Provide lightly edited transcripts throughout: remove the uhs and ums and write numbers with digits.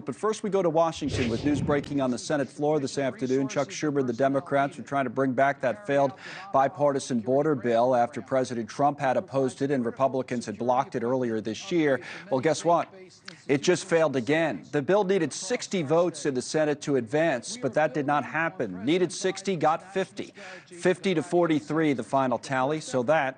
vote. But first, we go to Washington with news breaking on the Senate floor this afternoon. Chuck Schumer and the Democrats are trying to bring back that failed bipartisan border bill after President Trump had opposed it and Republicans had blocked it earlier this year. Well, guess what? It just failed again. The bill needed 60 votes in the Senate to advance, but that did not happen. Needed 60, got 50. 50 to 43, the final tally. So that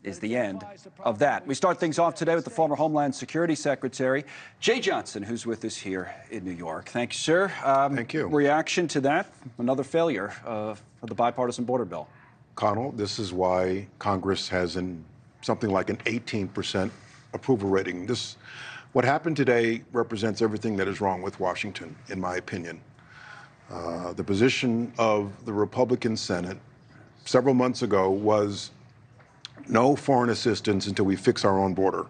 is the end of that. We start things off today with the former Homeland Security Secretary, Jay Johnson, who's with us here in New York. Thank you, sir. Thank you. Reaction to that, another failure of the bipartisan border bill. Connell, this is why Congress has something like an 18% approval rating. What happened today represents everything that is wrong with Washington, in my opinion. The position of the Republican Senate several months ago was no foreign assistance until we fix our own border.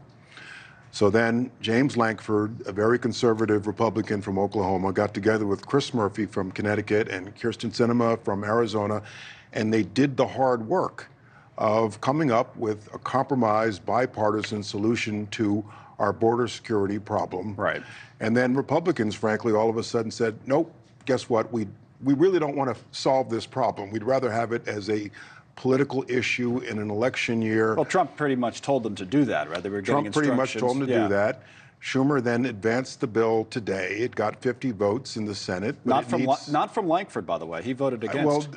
So then James Lankford, a very conservative Republican from Oklahoma, got together with Chris Murphy from Connecticut and Kirsten Sinema from Arizona, and they did the hard work of coming up with a compromised bipartisan solution to our border security problem. Right. And then Republicans, frankly, all of a sudden said, nope, guess what? We really don't want to solve this problem. We'd rather have it as a political issue in an election year. Well, Trump pretty much told them to do that, right? They were getting Trump pretty much told them to do that. Schumer then advanced the bill today. It got 50 votes in the Senate. Not from Lankford, by the way. He voted against. Well,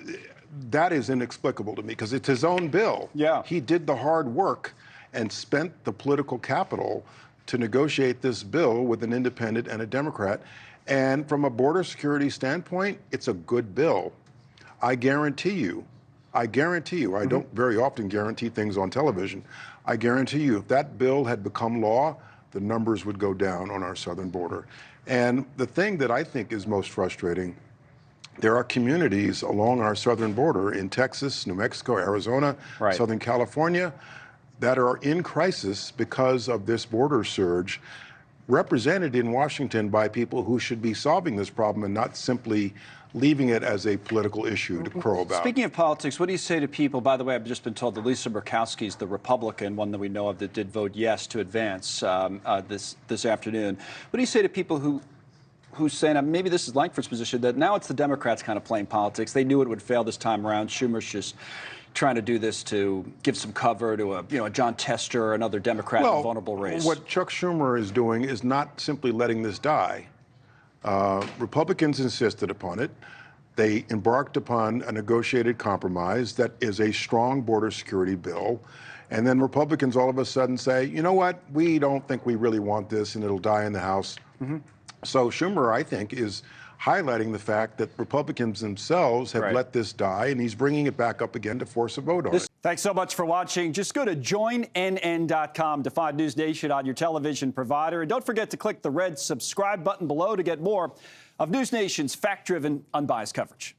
that is inexplicable to me because it's his own bill. Yeah. He did the hard work and spent the political capital to negotiate this bill with an independent and a Democrat. And from a border security standpoint, it's a good bill. I guarantee you, I don't very often guarantee things on television. I guarantee you, if that bill had become law, the numbers would go down on our southern border. And the thing that I think is most frustrating, there are communities along our southern border in Texas, New Mexico, Arizona, right, Southern California, that are in crisis because of this border surge, represented in Washington by people who should be solving this problem and not simply leaving it as a political issue to crow about. Speaking of politics, what do you say to people, by the way, I've just been told that Lisa Murkowski is the Republican, one that we know of that did vote yes to advance this afternoon. What do you say to people who's saying, maybe this is Lankford's position, that now it's the Democrats kind of playing politics. They knew it would fail this time around. Schumer's just trying to do this to give some cover to a John Tester or another Democrat in a vulnerable race. What Chuck Schumer is doing is not simply letting this die. Republicans insisted upon it. They embarked upon a negotiated compromise that is a strong border security bill. And then Republicans all of a sudden say, you know what, we don't think we really want this and it'll die in the House. So Schumer, I think, is highlighting the fact that Republicans themselves have let this die, and he's bringing it back up again to force a vote on it. Thanks so much for watching. Just go to joinnn.com to find News Nation on your television provider. And don't forget to click the red subscribe button below to get more of News Nation's fact-driven, unbiased coverage.